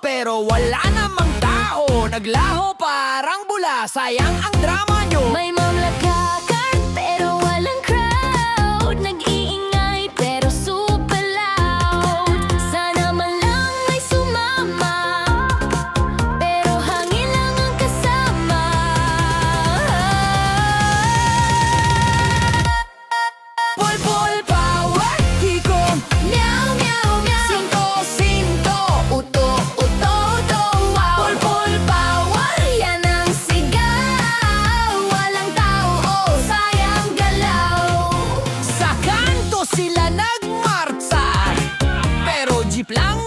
pero wala namang tao. Naglaho parang bula, sayang ang drama nyo. May mamlakakan pero walang crowd. Nag-iingay pero super loud. Sana man lang may sumama, pero hangin lang ang kasama. Pulpul power, higom, Meow, meow, meow. sinto, sinto, uto, uto, uto, wow. Pulpul power, yan ang sigaw. Walang tao, oh, sayang galaw. Sa kanto sila nagmarcha, pero jeep lang